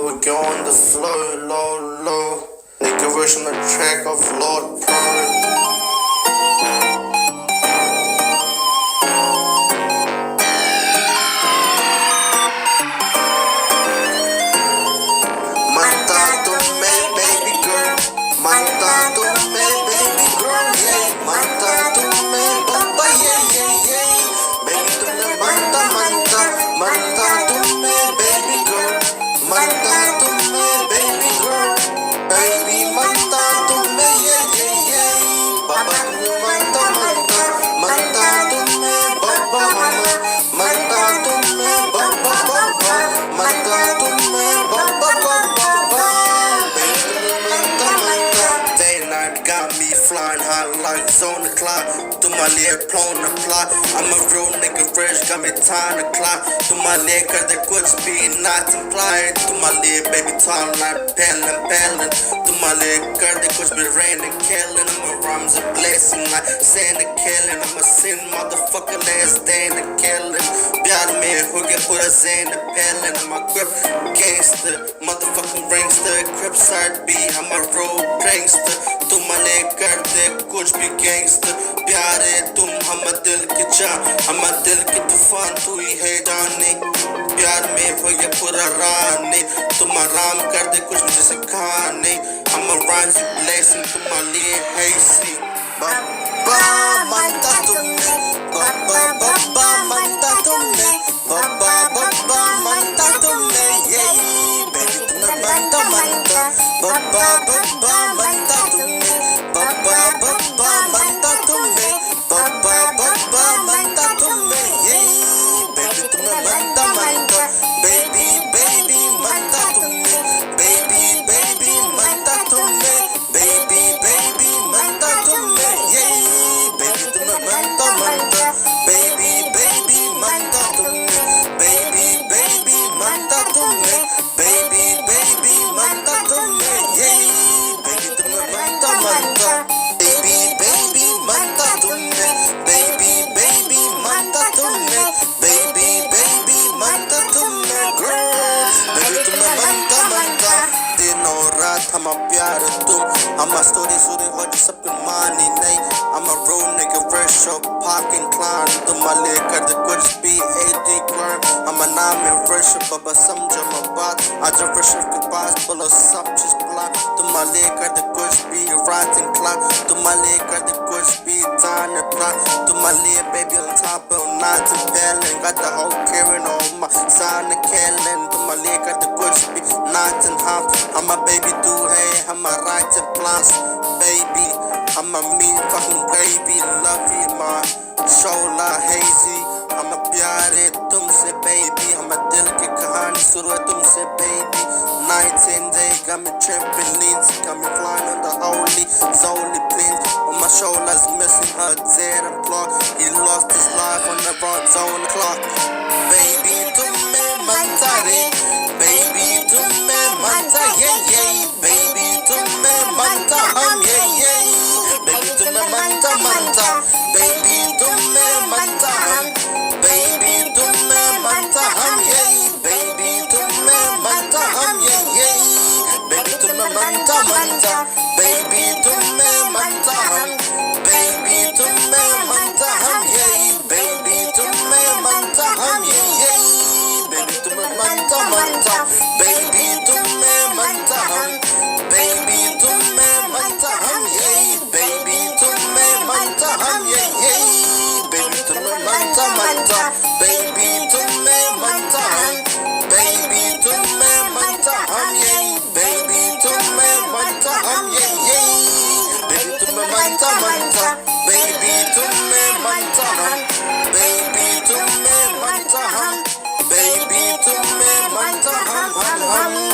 we go on the floor, low, low. Nigga rush on the track of Lord Pro. Muntha to me, baby girl. Muntha to me, baby girl. Yeah, muntha to me, baba, yeah, yeah, yeah. Baby to me, muntha, muntha, muntha to me, baby girl. Muntha to me, baby girl. Baby, muntha to me, yeah, yeah, yeah. Baba to me, muntha, muntha, muntha to me, baba, mama. Muntha to me, baba, baba. Muntha to me, baba, baba. Got me flying high like on the clock. Do my leg blown the plot. I'm a real nigga fresh, got me time to clock. Do my leg cause the good speed not implying. Do my leg baby talking like pellin'. Do my leg cause the good be raining killing. I'm a rhymes a blessing like saying the killing. I'm a sin motherfucker last day in the killing. Beyond me who can put us in the pellin'. I'm a grip gangster, motherfucking ringster. Crip side B, I'm a road prankster. तुम्हारे करते कुछ भी gangster प्यारे तुम हम दिल के चाह हम दिल के तूफान तू ही है जाने प्यार में हो ये पूरा रानी तुम आराम कर दे कुछ मुझे सिखाने हम राइम्स ब्लेसिंग तुम्हारे लिए है सी बाबा मानता तुम्हें बाबा बाबा मानता तुम्हें बाबा बाबा मानता तुम्हें ये बेबी तुम्हें मानता मानता बाबा बाबा मानता Baba baba manta tumhe, baba baba manta tumhe, yeah. Baby tumhe manta manta, baby baby manta tumhe, baby baby manta tumhe, baby baby manta tumhe, yeah. Baby tumhe manta manta, baby baby manta tumhe, baby baby manta tumhe, baby baby manta tumhe, yeah. Baby tumhe manta manta. Baby, baby, manta tumhe. Baby, baby, manta tumhe. Baby, baby, manta tumhe. Girl, baby tumhe manta manta. दिनों रात हम प्यार तुम हम story सुरी हो जो सब मानी नहीं हम road nigga fresh up parking climb तुम लेकर दे कुछ भी AD crime हम नाम है fresh बाबा समझो मैं बात आज fresh के पास बोलो सब चीज प्लान तुम लेकर दे कुछ भी writing clock तुम लेकर दे कुछ भी time plot तुम ले baby on top of not impelling got the whole carrying on my sign the killing तुम लेकर दे कुछ भी not in half I'm a baby do hey I'm a right to plus baby I'm a mean fucking baby love you my shoulder hazy I'm a प्यारे तुमसे baby I'm a दिल की कहानी शुरू है तुमसे baby 19 day got me trampolines got me flying on the holy planes on my shoulders missing her dead and clock he lost his life on the wrong zone clock baby तुमे मanta रे baby तुमे manta yeah yeah baby तुमे manta हम yeah yeah baby तुमे manta manta baby तुमे manta हम baby तुमे manta हम yeah baby तुमे manta हम yeah yeah baby तुमे manta manta baby तुमे manta हम baby तुमे manta हम yeah baby तुमे manta हम yeah yeah baby तुमे manta manta baby तुमे manta हम baby तुमे manta हम yeah baby तुमे manta हम yeah yeah baby तुमे manta manta baby तुमे manta हम baby तुमे manta हम yeah baby तुमे manta हम yeah yeah baby तुमे manta manta baby तुमे manta हम baby तुमे manta हम baby तुमे manta हम